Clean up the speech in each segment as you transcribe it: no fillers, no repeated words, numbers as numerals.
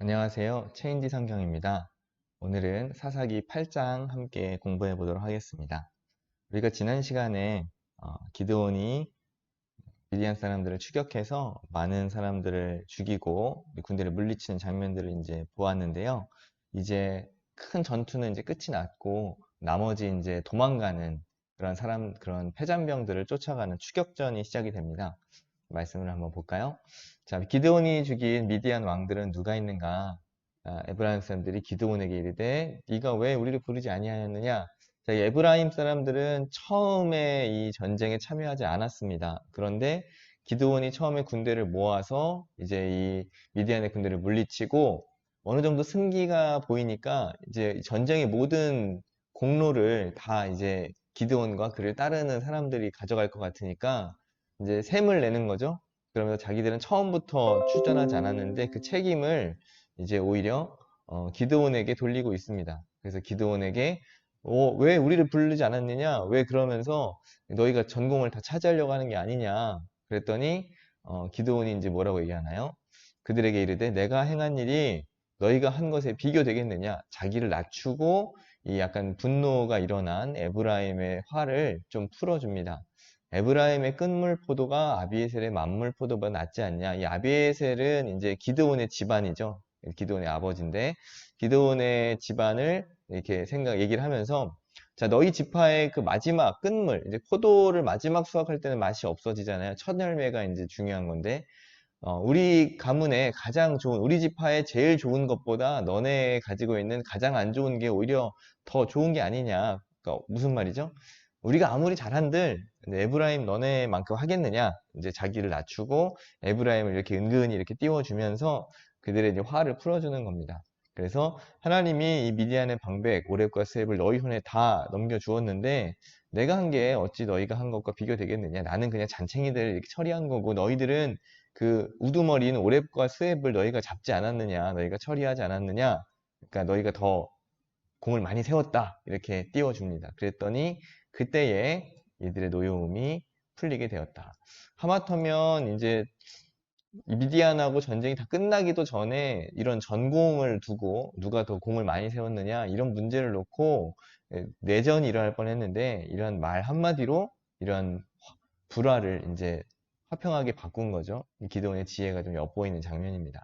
안녕하세요. 체인지 성경입니다. 오늘은 사사기 8장 함께 공부해 보도록 하겠습니다. 우리가 지난 시간에 기드온이 미디안 사람들을 추격해서 많은 사람들을 죽이고 군대를 물리치는 장면들을 이제 보았는데요. 이제 큰 전투는 이제 끝이 났고 나머지 이제 도망가는 그런 패잔병들을 쫓아가는 추격전이 시작이 됩니다. 말씀을 한번 볼까요? 자, 기드온이 죽인 미디안 왕들은 누가 있는가? 에브라임 사람들이 기드온에게 이르되 네가 왜 우리를 부르지 아니하였느냐? 자, 이 에브라임 사람들은 처음에 이 전쟁에 참여하지 않았습니다. 그런데 기드온이 처음에 군대를 모아서 이제 이 미디안의 군대를 물리치고 어느 정도 승기가 보이니까 이제 전쟁의 모든 공로를 다 이제 기드온과 그를 따르는 사람들이 가져갈 것 같으니까 이제 셈을 내는 거죠. 그러면서 자기들은 처음부터 출전하지 않았는데 그 책임을 이제 오히려 기드온에게 돌리고 있습니다. 그래서 기드온에게 왜 우리를 부르지 않았느냐? 왜 그러면서 너희가 전공을 다 차지하려고 하는 게 아니냐? 그랬더니 기드온이 이제 뭐라고 얘기하나요? 그들에게 이르되 내가 행한 일이 너희가 한 것에 비교되겠느냐? 자기를 낮추고 이 약간 분노가 일어난 에브라임의 화를 좀 풀어줍니다. 에브라임의 끝물 포도가 아비에셀의 만물 포도보다 낫지 않냐? 이 아비에셀은 이제 기드온의 집안이죠. 기드온의 아버지인데 기드온의 집안을 이렇게 얘기를 하면서 자, 너희 지파의 그 마지막 끝물, 이제 포도를 마지막 수확할 때는 맛이 없어지잖아요. 첫 열매가 이제 중요한 건데 우리 가문에 가장 좋은, 우리 지파에 제일 좋은 것보다 너네 가지고 있는 가장 안 좋은 게 오히려 더 좋은 게 아니냐. 그러니까 무슨 말이죠? 우리가 아무리 잘한들 에브라임 너네만큼 하겠느냐? 이제 자기를 낮추고 에브라임을 이렇게 은근히 이렇게 띄워주면서 그들의 이제 화를 풀어주는 겁니다. 그래서 하나님이 이 미디안의 방백, 오렙과 스웹을 너희 손에 다 넘겨주었는데 내가 한 게 어찌 너희가 한 것과 비교되겠느냐? 나는 그냥 잔챙이들을 이렇게 처리한 거고 너희들은 그 우두머리인 오렙과 스웹을 너희가 잡지 않았느냐? 너희가 처리하지 않았느냐? 그러니까 너희가 더 공을 많이 세웠다. 이렇게 띄워줍니다. 그랬더니 그때에 이들의 노여움이 풀리게 되었다. 하마터면 이제 미디안하고 전쟁이 다 끝나기도 전에 이런 전공을 두고 누가 더 공을 많이 세웠느냐 이런 문제를 놓고 내전이 일어날 뻔했는데 이런 말 한마디로 이런 불화를 이제 화평하게 바꾼 거죠. 기드온의 지혜가 좀 엿보이는 장면입니다.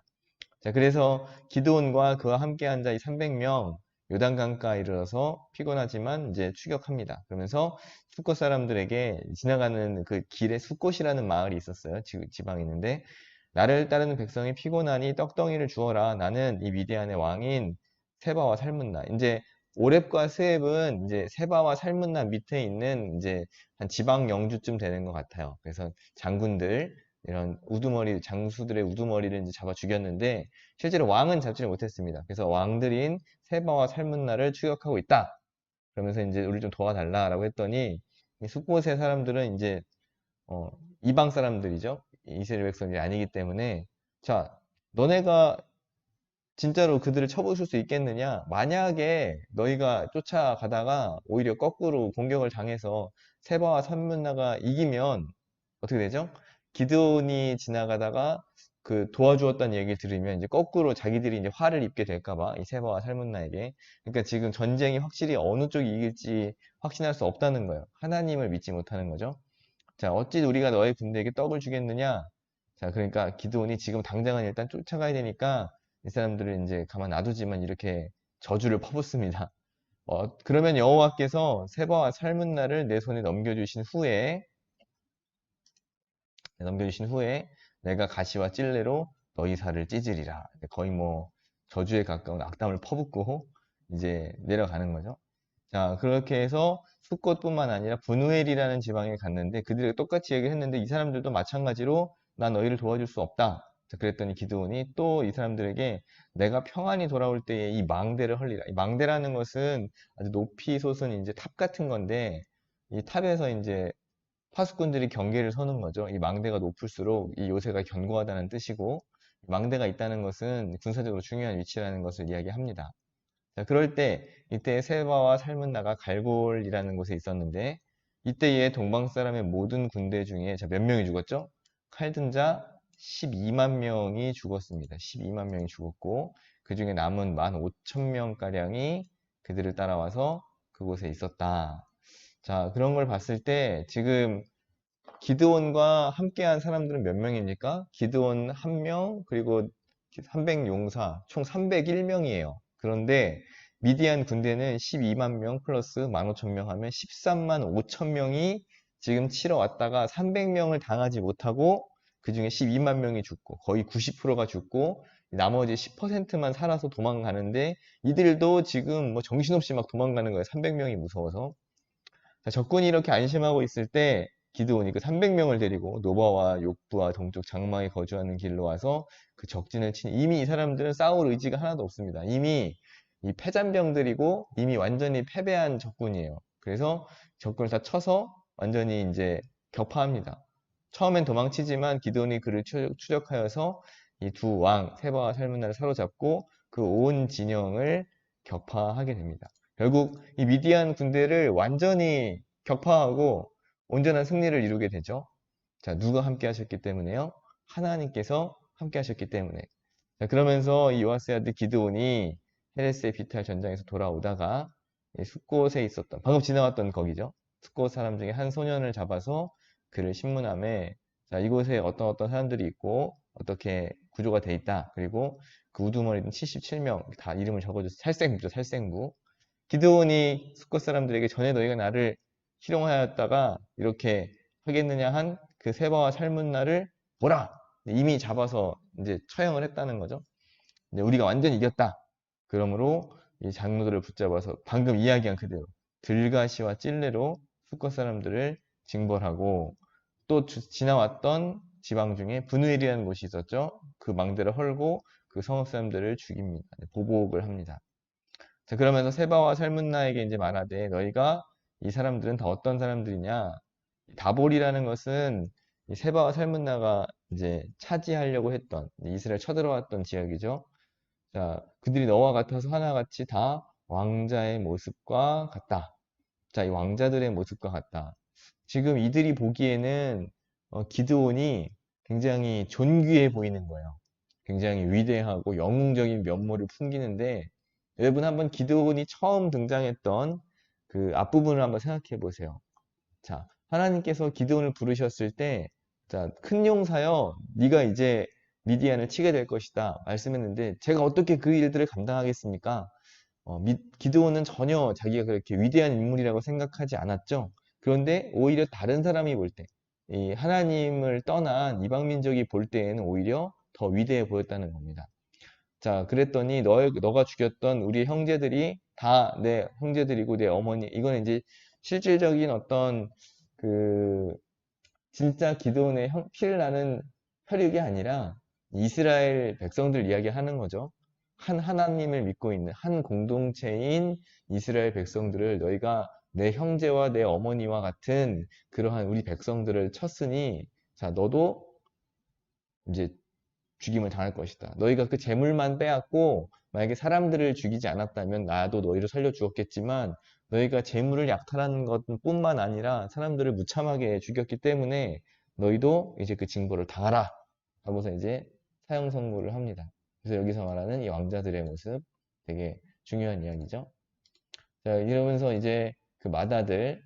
자, 그래서 기드온과 그와 함께 앉아 이 300명 요단강가에 이르러서 피곤하지만 이제 추격합니다. 그러면서 숫곳 사람들에게 지나가는 그 길에 숫곳이라는 마을이 있었어요. 지방에 있는데 나를 따르는 백성이 피곤하니 떡덩이를 주어라. 나는 이 미디안의 왕인 세바와 살문나. 이제 오렙과 스웹은 이제 세바와 살문나 밑에 있는 이제 한 지방 영주쯤 되는 것 같아요. 그래서 장군들 이런 우두머리 장수들의 우두머리를 이제 잡아 죽였는데 실제로 왕은 잡지를 못했습니다. 그래서 왕들인 세바와 살문나를 추격하고 있다. 그러면서 이제 우리 좀 도와달라라고 했더니 이 숫곳의 사람들은 이제 어, 이방 사람들이죠. 이스라엘 백성이 아니기 때문에 자, 너네가 진짜로 그들을 쳐부술 수 있겠느냐? 만약에 너희가 쫓아가다가 오히려 거꾸로 공격을 당해서 세바와 산문나가 이기면 어떻게 되죠? 기드온이 지나가다가 그 도와주었다는 얘기를 들으면 이제 거꾸로 자기들이 이제 화를 입게 될까 봐 이 세바와 살문나에게 그러니까 지금 전쟁이 확실히 어느 쪽이 이길지 확신할 수 없다는 거예요. 하나님을 믿지 못하는 거죠. 자, 어찌 우리가 너의 군대에게 떡을 주겠느냐? 자, 그러니까 기드온이 지금 당장은 일단 쫓아가야 되니까 이 사람들을 이제 가만 놔두지만 이렇게 저주를 퍼붓습니다. 그러면 여호와께서 세바와 살문나를 내 손에 넘겨주신 후에 내가 가시와 찔레로 너희 살을 찢으리라. 거의 뭐 저주에 가까운 악담을 퍼붓고 이제 내려가는 거죠. 자, 그렇게 해서 숫곳뿐만 아니라 분우엘이라는 지방에 갔는데 그들에게 똑같이 얘기를 했는데 이 사람들도 마찬가지로 난 너희를 도와줄 수 없다. 자, 그랬더니 기드온이 또 이 사람들에게 내가 평안히 돌아올 때에 이 망대를 헐리라. 이 망대라는 것은 아주 높이 솟은 이제 탑 같은 건데 이 탑에서 이제 파수꾼들이 경계를 서는 거죠. 이 망대가 높을수록 이 요새가 견고하다는 뜻이고 망대가 있다는 것은 군사적으로 중요한 위치라는 것을 이야기합니다. 자, 그럴 때 이때 세바와 살문나가 갈골이라는 곳에 있었는데 이때의 동방 사람의 모든 군대 중에 자, 몇 명이 죽었죠? 칼든 자 12만 명이 죽었습니다. 12만 명이 죽었고 그 중에 남은 15,000명가량이 그들을 따라와서 그곳에 있었다. 자, 그런 걸 봤을 때 지금 기드온과 함께한 사람들은 몇 명입니까? 기드온 1명, 그리고 300용사, 총 301명이에요. 그런데 미디안 군대는 12만 명 플러스 15,000명 하면 13만 5천 명이 지금 치러 왔다가 300명을 당하지 못하고 그 중에 12만 명이 죽고 거의 90%가 죽고 나머지 10%만 살아서 도망가는데 이들도 지금 뭐 정신없이 막 도망가는 거예요. 300명이 무서워서. 자, 적군이 이렇게 안심하고 있을 때 기드온이 그 300명을 데리고 노바와 욕부와 동쪽 장막에 거주하는 길로 와서 그 적진을 치니 이미 이 사람들은 싸울 의지가 하나도 없습니다. 이미 이 패잔병들이고 이미 완전히 패배한 적군이에요. 그래서 적군을 다 쳐서 완전히 이제 격파합니다. 처음엔 도망치지만 기드온이 그를 추적하여서 이 두 왕, 세바와 살문나를 사로잡고 그 온 진영을 격파하게 됩니다. 결국 이 미디안 군대를 완전히 격파하고 온전한 승리를 이루게 되죠. 자, 누가 함께 하셨기 때문에요? 하나님께서 함께 하셨기 때문에. 자, 그러면서 이 요아스의 아들 기드온이 헤레스의 비탈 전장에서 돌아오다가 숫곳에 있었던, 방금 지나왔던 거기죠. 숫곳 사람 중에 한 소년을 잡아서 그를 신문함에, 자, 이곳에 어떤 사람들이 있고 어떻게 구조가 돼 있다. 그리고 그 우두머리는 77명 다 이름을 적어줘서 살생부죠, 살생부. 기드온이 숫곳 사람들에게 전에 너희가 나를 희롱하였다가 이렇게 하겠느냐 한 그 세바와 살문나를 보라! 이미 잡아서 이제 처형을 했다는 거죠. 이제 우리가 완전 이겼다. 그러므로 이 장로들을 붙잡아서 방금 이야기한 그대로 들가시와 찔레로 숫곳 사람들을 징벌하고 또 지나왔던 지방 중에 브누엘이라는 곳이 있었죠. 그 망대를 헐고 그 성읍 사람들을 죽입니다. 보복을 합니다. 자, 그러면서 세바와 살문나에게 이제 말하되 너희가 이 사람들은 다 어떤 사람들이냐? 다볼이라는 것은 이 세바와 살문나가 이제 차지하려고 했던 이스라엘 쳐들어왔던 지역이죠. 자, 그들이 너와 같아서 하나같이 다 왕자의 모습과 같다. 자, 이 왕자들의 모습과 같다. 지금 이들이 보기에는 기드온이 굉장히 존귀해 보이는 거예요. 굉장히 위대하고 영웅적인 면모를 풍기는데 여러분 한번 기드온이 처음 등장했던 그 앞부분을 한번 생각해 보세요. 자, 하나님께서 기드온을 부르셨을 때, 자, 큰 용사여, 네가 이제 미디안을 치게 될 것이다 말씀했는데 제가 어떻게 그 일들을 감당하겠습니까? 기드온은 전혀 자기가 그렇게 위대한 인물이라고 생각하지 않았죠. 그런데 오히려 다른 사람이 볼 때, 이 하나님을 떠난 이방 민족이 볼 때에는 오히려 더 위대해 보였다는 겁니다. 자, 그랬더니 너가 죽였던 우리 형제들이 다 내 형제들이고 내 어머니, 이건 이제 실질적인 어떤 그 진짜 기드온의 피를 나는 혈육이 아니라 이스라엘 백성들 이야기하는 거죠. 한 하나님을 믿고 있는 한 공동체인 이스라엘 백성들을 너희가 내 형제와 내 어머니와 같은 그러한 우리 백성들을 쳤으니 자, 너도 이제 죽임을 당할 것이다. 너희가 그 재물만 빼앗고 만약에 사람들을 죽이지 않았다면 나도 너희를 살려 주었겠지만 너희가 재물을 약탈한 것뿐만 아니라 사람들을 무참하게 죽였기 때문에 너희도 이제 그 징벌을 당하라 하고서 이제 사형 선고를 합니다. 그래서 여기서 말하는 이 왕자들의 모습 되게 중요한 이야기죠. 자, 이러면서 이제 그 맏아들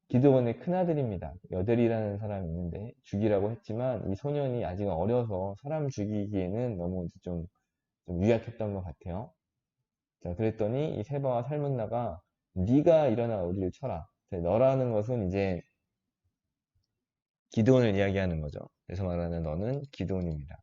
기드온의 큰아들입니다. 여델이라는 사람이 있는데 죽이라고 했지만 이 소년이 아직 어려서 사람 죽이기에는 너무 좀 유약했던 것 같아요. 자, 그랬더니 이 세바와 살문나가 네가 일어나 우리를 쳐라. 자, 너라는 것은 이제 기드온을 이야기하는 거죠. 그래서 말하는 너는 기드온입니다.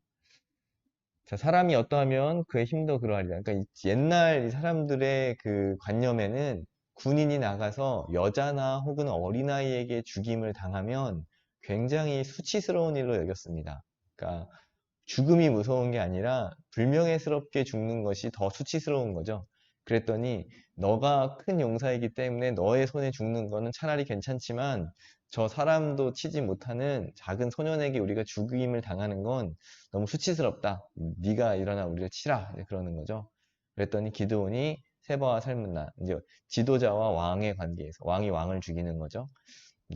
자, 사람이 어떠하면 그의 힘도 그러하리라. 그러니까 옛날 사람들의 그 관념에는 군인이 나가서 여자나 혹은 어린아이에게 죽임을 당하면 굉장히 수치스러운 일로 여겼습니다. 그러니까 죽음이 무서운 게 아니라 불명예스럽게 죽는 것이 더 수치스러운 거죠. 그랬더니 너가 큰 용사이기 때문에 너의 손에 죽는 거는 차라리 괜찮지만 저 사람도 치지 못하는 작은 소년에게 우리가 죽임을 당하는 건 너무 수치스럽다. 네가 일어나 우리를 치라. 그러는 거죠. 그랬더니 기드온이 세바와 살문나 이제 지도자와 왕의 관계에서 왕이 왕을 죽이는 거죠.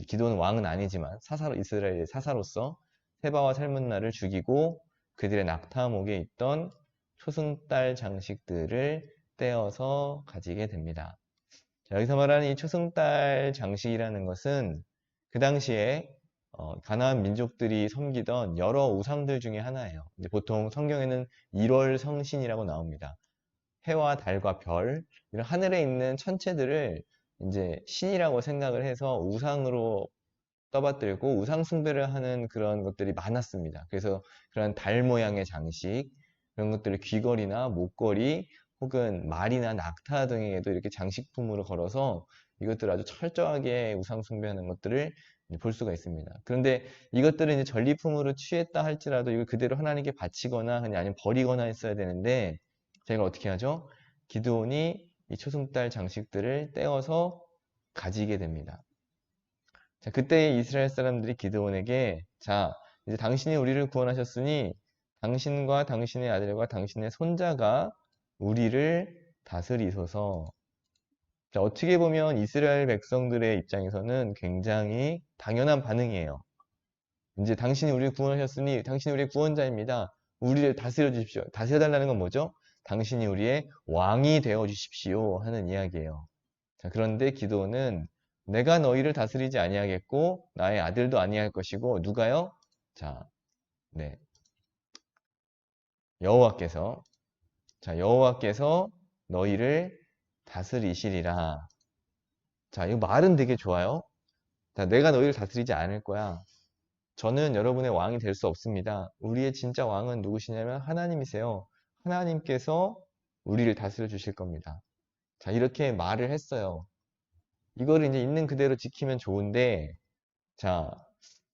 기드온은 왕은 아니지만 이스라엘의 사사로서 세바와 살문나를 죽이고 그들의 낙타목에 있던 초승달 장식들을 떼어서 가지게 됩니다. 자, 여기서 말하는 이 초승달 장식이라는 것은 그 당시에 가나안 민족들이 섬기던 여러 우상들 중에 하나예요. 이제 보통 성경에는 1월 성신이라고 나옵니다. 해와 달과 별, 이런 하늘에 있는 천체들을 이제 신이라고 생각을 해서 우상으로 떠받들고 우상 숭배를 하는 그런 것들이 많았습니다. 그래서 그런 달 모양의 장식, 그런 것들을 귀걸이나 목걸이 혹은 말이나 낙타 등에도 이렇게 장식품으로 걸어서 이것들을 아주 철저하게 우상 숭배하는 것들을 볼 수가 있습니다. 그런데 이것들은 이제 전리품으로 취했다 할지라도 이걸 그대로 하나님께 바치거나 그냥 아니면 버리거나 했어야 되는데 저희가 어떻게 하죠? 기드온이 이 초승달 장식들을 떼어서 가지게 됩니다. 자, 그때 이스라엘 사람들이 기드온에게 자, 이제 당신이 우리를 구원하셨으니 당신과 당신의 아들과 당신의 손자가 우리를 다스리소서. 자, 어떻게 보면 이스라엘 백성들의 입장에서는 굉장히 당연한 반응이에요. 이제 당신이 우리를 구원하셨으니 당신이 우리의 구원자입니다. 우리를 다스려 주십시오. 다스려 달라는 건 뭐죠? 당신이 우리의 왕이 되어 주십시오 하는 이야기예요. 자, 그런데 기드온은 내가 너희를 다스리지 아니하겠고 나의 아들도 아니할 것이고 누가요? 자, 네. 여호와께서 여호와께서 너희를 다스리시리라. 자, 이 말은 되게 좋아요. 자, 내가 너희를 다스리지 않을 거야. 저는 여러분의 왕이 될 수 없습니다. 우리의 진짜 왕은 누구시냐면 하나님이세요. 하나님께서 우리를 다스려 주실 겁니다. 자, 이렇게 말을 했어요. 이거를 이제 있는 그대로 지키면 좋은데, 자,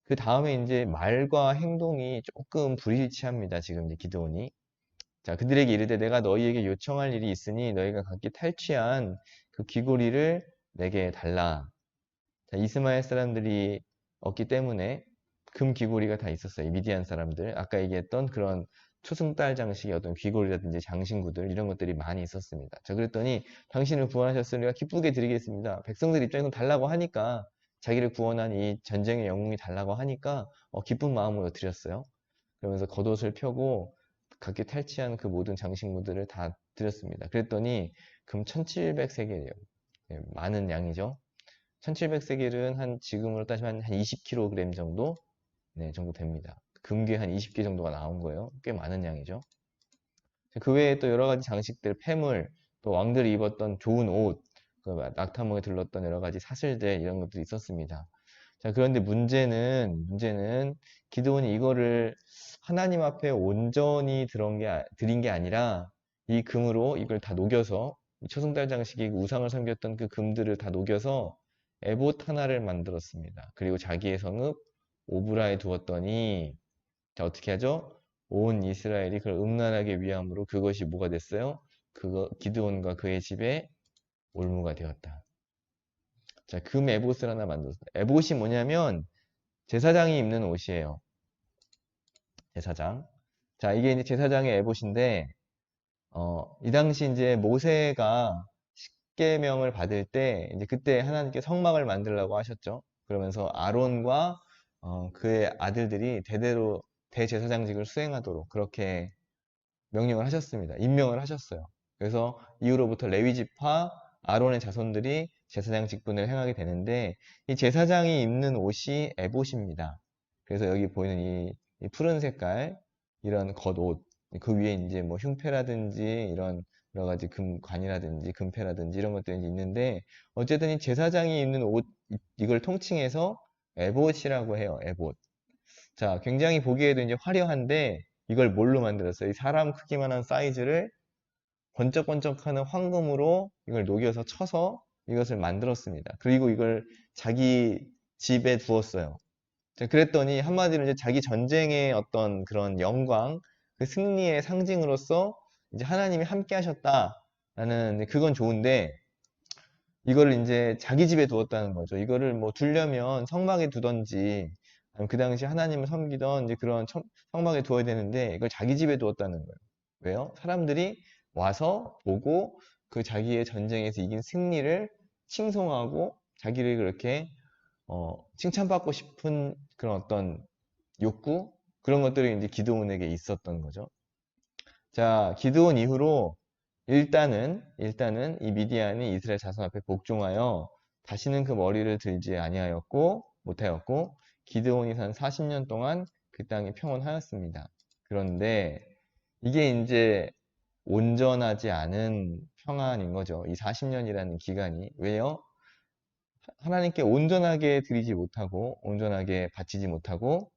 그 다음에 이제 말과 행동이 조금 불일치합니다. 지금 이제 기드온이. 자, 그들에게 이르되 내가 너희에게 요청할 일이 있으니 너희가 각기 탈취한 그 귀고리를 내게 달라. 자, 이스마엘 사람들이 없기 때문에 금 귀고리가 다 있었어요. 이 미디안 사람들. 아까 얘기했던 그런 초승달 장식의 어떤 귀고리라든지 장신구들 이런 것들이 많이 있었습니다. 자, 그랬더니 당신을 구원하셨으니까 기쁘게 드리겠습니다. 백성들 입장에서 달라고 하니까 자기를 구원한 이 전쟁의 영웅이 달라고 하니까 기쁜 마음으로 드렸어요. 그러면서 겉옷을 펴고 각기 탈취한 그 모든 장신구들을 다 드렸습니다. 그랬더니 금 1700세겔이에요. 많은 양이죠. 1700세겔은 한 지금으로 따지면 한 20kg 정도 네, 정도 됩니다. 금괴 한 20개 정도가 나온 거예요. 꽤 많은 양이죠. 그 외에 또 여러 가지 장식들, 폐물, 또 왕들이 입었던 좋은 옷, 그 낙타목에 둘렀던 여러 가지 사슬들 이런 것들이 있었습니다. 자, 그런데 문제는 기드온이 이거를 하나님 앞에 온전히 드린 게 아니라 이 금으로 이걸 다 녹여서 이 초승달 장식이 우상을 섬겼던 그 금들을 다 녹여서 에봇 하나를 만들었습니다. 그리고 자기의 성읍 오브라에 두었더니 자, 어떻게 하죠? 온 이스라엘이 그걸 음란하게 위함으로 그것이 뭐가 됐어요? 그거 기드온과 그의 집에 올무가 되었다. 자, 금 에봇을 하나 만들었습니다. 에봇이 뭐냐면 제사장이 입는 옷이에요. 제사장. 자, 이게 이제 제사장의 에봇인데 이 당시 이제 모세가 십계명을 받을 때 이제 그때 하나님께 성막을 만들라고 하셨죠. 그러면서 아론과 그의 아들들이 대대로 대제사장직을 수행하도록 그렇게 명령을 하셨습니다. 임명을 하셨어요. 그래서 이후로부터 레위지파 아론의 자손들이 제사장 직분을 행하게 되는데 이 제사장이 입는 옷이 에봇입니다. 그래서 여기 보이는 이 푸른 색깔 이런 겉옷 그 위에 이제 뭐 흉패라든지 이런 여러 가지 금관이라든지 금패라든지 이런 것들이 있는데 어쨌든 이 제사장이 입는 옷 이걸 통칭해서 에봇이라고 해요. 에봇. 자, 굉장히 보기에도 이제 화려한데 이걸 뭘로 만들었어요? 이 사람 크기만한 사이즈를 번쩍번쩍하는 황금으로 이걸 녹여서 쳐서 이것을 만들었습니다. 그리고 이걸 자기 집에 두었어요. 자, 그랬더니 한마디로 이제 자기 전쟁의 어떤 그런 영광, 그 승리의 상징으로서 이제 하나님이 함께 하셨다라는 그건 좋은데 이거를 이제 자기 집에 두었다는 거죠. 이거를 뭐 두려면 성막에 두던지 아니면 그 당시 하나님을 섬기던 이제 그런 성막에 두어야 되는데 이걸 자기 집에 두었다는 거예요. 왜요? 사람들이 와서 보고 그 자기의 전쟁에서 이긴 승리를 칭송하고 자기를 그렇게 칭찬받고 싶은 그런 어떤 욕구 그런 것들이 이제 기드온에게 있었던 거죠. 자, 기드온 이후로 일단은 이 미디안이 이스라엘 자손 앞에 복종하여 다시는 그 머리를 들지 아니하였고 못하였고 기드온이 산 40년 동안 그 땅이 평온하였습니다. 그런데 이게 이제 온전하지 않은 평안인 거죠. 이 40년이라는 기간이. 왜요? 하나님께 온전하게 드리지 못하고 온전하게 바치지 못하고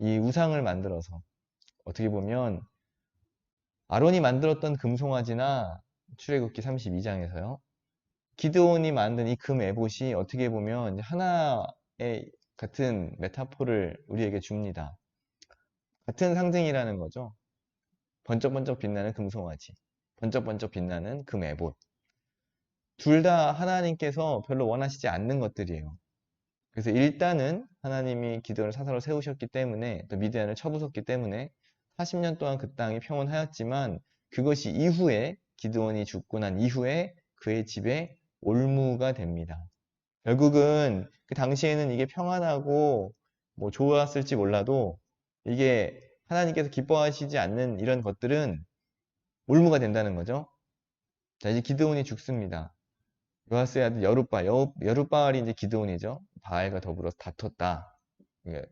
이 우상을 만들어서 어떻게 보면 아론이 만들었던 금송아지나 출애굽기 32장에서요. 기드온이 만든 이 금 에봇이 어떻게 보면 하나의 같은 메타포를 우리에게 줍니다. 같은 상징이라는 거죠. 번쩍번쩍 빛나는 금송아지, 번쩍번쩍 빛나는 금 에봇. 둘 다 하나님께서 별로 원하시지 않는 것들이에요. 그래서 일단은 하나님이 기드온을 사사로 세우셨기 때문에 또 미디안을 쳐부쉈기 때문에 40년 동안 그 땅이 평온하였지만 그것이 이후에 기드온이 죽고 난 이후에 그의 집에 올무가 됩니다. 결국은 그 당시에는 이게 평안하고 뭐 좋았을지 몰라도 이게 하나님께서 기뻐하시지 않는 이런 것들은 올무가 된다는 거죠. 자, 이제 기드온이 죽습니다. 요아스의 아들 여룻바알이 이제 기드온이죠. 바알과 더불어 다퉜다. 이게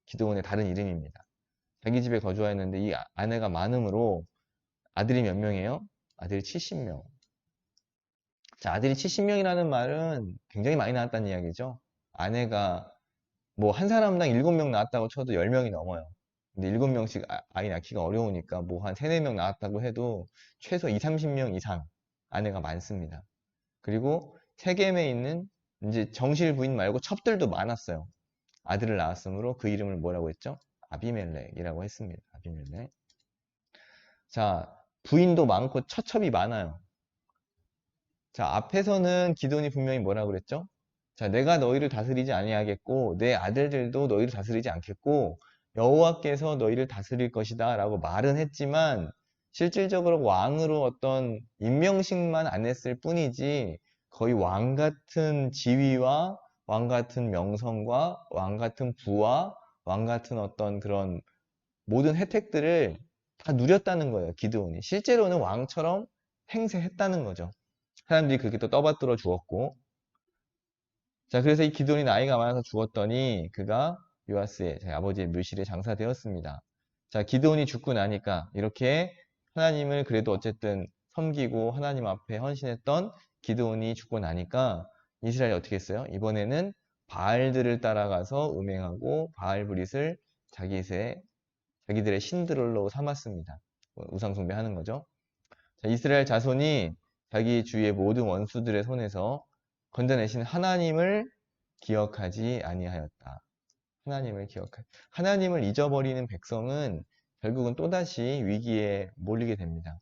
기드온의 다른 이름입니다. 자기 집에 거주하였는데 이 아내가 많음으로 아들이 몇 명이에요? 아들이 70명. 자, 아들이 70명이라는 말은 굉장히 많이 나왔다는 이야기죠. 아내가 뭐 한 사람당 7명 낳았다고 쳐도 10명이 넘어요. 근데 7명씩 아이 낳기가 어려우니까 뭐 한 3, 4명 낳았다고 해도 최소 2, 30명 이상 아내가 많습니다. 그리고 세겜에 있는 이제 정실 부인 말고 첩들도 많았어요. 아들을 낳았으므로 그 이름을 뭐라고 했죠? 아비멜렉이라고 했습니다. 아비멜렉. 자, 부인도 많고 처첩이 많아요. 자, 앞에서는 기드온이 분명히 뭐라고 그랬죠? 자, 내가 너희를 다스리지 아니하겠고 내 아들들도 너희를 다스리지 않겠고 여호와께서 너희를 다스릴 것이다 라고 말은 했지만 실질적으로 왕으로 어떤 임명식만 안 했을 뿐이지 거의 왕 같은 지위와 왕 같은 명성과 왕 같은 부와 왕 같은 어떤 그런 모든 혜택들을 다 누렸다는 거예요. 기드온이. 실제로는 왕처럼 행세했다는 거죠. 사람들이 그렇게 또 떠받들어 주었고. 자, 그래서 이 기드온이 나이가 많아서 죽었더니 그가 요아스의 자기 아버지의 묘실에 장사되었습니다. 자, 기드온이 죽고 나니까 이렇게 하나님을 그래도 어쨌든 섬기고 하나님 앞에 헌신했던 기드온이 죽고 나니까 이스라엘이 어떻게 했어요? 이번에는 바알들을 따라가서 음행하고 바알 브릿을 자기들의 신들로 삼았습니다. 우상 숭배하는 거죠. 자, 이스라엘 자손이 자기 주위의 모든 원수들의 손에서 건져내신 하나님을 기억하지 아니하였다. 하나님을 잊어버리는 백성은 결국은 또다시 위기에 몰리게 됩니다.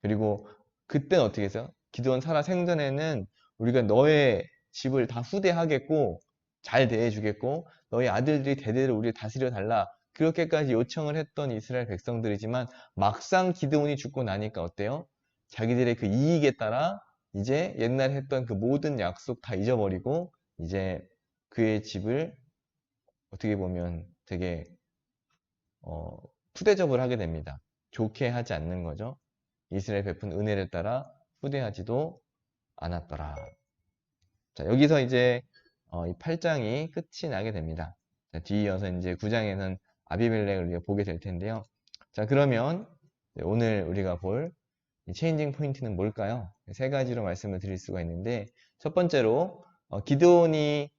그리고 그때는 어떻게 했어요? 기드온 살아 생전에는 우리가 너의 집을 다 후대하겠고 잘 대해주겠고 너희 아들들이 대대로 우리를 다스려 달라. 그렇게까지 요청을 했던 이스라엘 백성들이지만 막상 기드온이 죽고 나니까 어때요? 자기들의 그 이익에 따라 이제 옛날에 했던 그 모든 약속 다 잊어버리고 이제 그의 집을 어떻게 보면 되게 푸대접을 하게 됩니다. 좋게 하지 않는 거죠. 이스라엘 베푼 은혜를 따라 후대하지도 않았더라. 자, 여기서 이제 이 8장이 끝이 나게 됩니다. 자, 뒤이어서 이제 9장에는 아비멜렉을 우리가 보게 될 텐데요. 자, 그러면 오늘 우리가 볼 체인징 포인트는 뭘까요? 세 가지로 말씀을 드릴 수가 있는데 첫 번째로 기드온이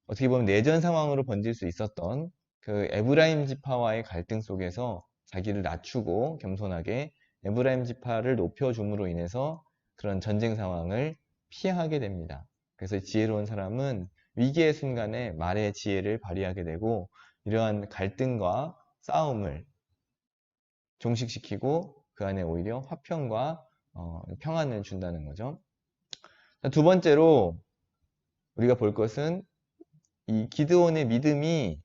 어떻게 보면 내전 상황으로 번질 수 있었던 그 에브라임 지파와의 갈등 속에서 자기를 낮추고 겸손하게 에브라임 지파를 높여줌으로 인해서 그런 전쟁 상황을 피하게 됩니다. 그래서 지혜로운 사람은 위기의 순간에 말의 지혜를 발휘하게 되고 이러한 갈등과 싸움을 종식시키고 그 안에 오히려 화평과 평안을 준다는 거죠. 두 번째로 우리가 볼 것은 이 기드온의 믿음이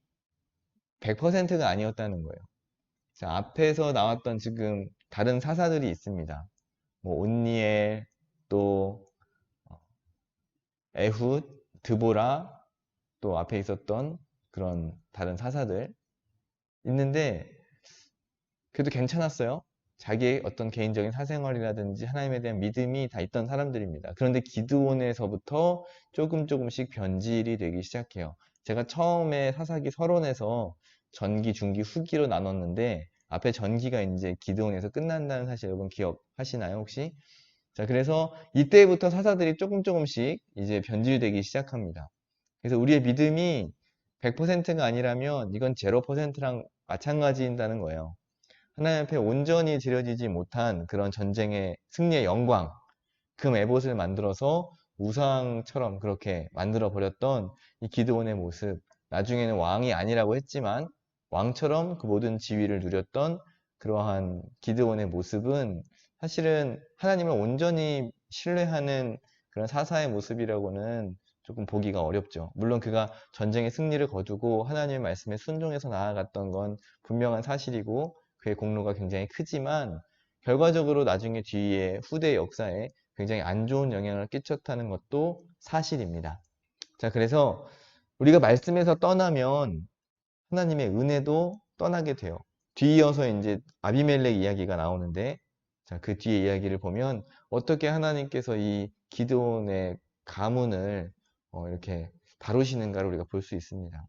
100%가 아니었다는 거예요. 자, 앞에서 나왔던 지금 다른 사사들이 있습니다. 뭐 온니엘, 또 에훗, 드보라, 또 앞에 있었던 그런 다른 사사들. 있는데 그래도 괜찮았어요. 자기의 어떤 개인적인 사생활이라든지 하나님에 대한 믿음이 다 있던 사람들입니다. 그런데 기드온에서부터 조금씩 변질이 되기 시작해요. 제가 처음에 사사기 서론에서 전기, 중기, 후기로 나눴는데 앞에 전기가 이제 기드온에서 끝난다는 사실 여러분 기억하시나요, 혹시? 자, 그래서 이때부터 사사들이 조금씩 이제 변질되기 시작합니다. 그래서 우리의 믿음이 100%가 아니라면 이건 0%랑 마찬가지인다는 거예요. 하나님 앞에 온전히 드려지지 못한 그런 전쟁의 승리의 영광, 그 에봇을 만들어서 우상처럼 그렇게 만들어 버렸던 이 기드온의 모습, 나중에는 왕이 아니라고 했지만 왕처럼 그 모든 지위를 누렸던 그러한 기드온의 모습은 사실은 하나님을 온전히 신뢰하는 그런 사사의 모습이라고는 조금 보기가 어렵죠. 물론 그가 전쟁의 승리를 거두고 하나님의 말씀에 순종해서 나아갔던 건 분명한 사실이고 그의 공로가 굉장히 크지만 결과적으로 나중에 뒤에 후대 역사에 굉장히 안 좋은 영향을 끼쳤다는 것도 사실입니다. 자, 그래서 우리가 말씀에서 떠나면 하나님의 은혜도 떠나게 돼요. 뒤이어서 이제 아비멜렉 이야기가 나오는데, 자, 그 뒤에 이야기를 보면 어떻게 하나님께서 이 기드온의 가문을 이렇게 다루시는가를 우리가 볼 수 있습니다.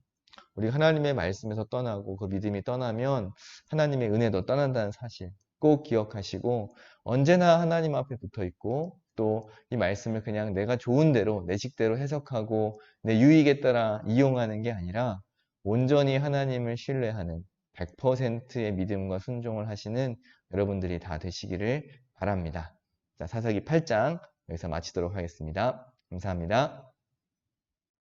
우리가 하나님의 말씀에서 떠나고 그 믿음이 떠나면 하나님의 은혜도 떠난다는 사실 꼭 기억하시고 언제나 하나님 앞에 붙어 있고 또 이 말씀을 그냥 내가 좋은 대로 내 식대로 해석하고 내 유익에 따라 이용하는 게 아니라 온전히 하나님을 신뢰하는 100%의 믿음과 순종을 하시는 여러분들이 다 되시기를 바랍니다. 자, 사사기 8장 여기서 마치도록 하겠습니다. 감사합니다.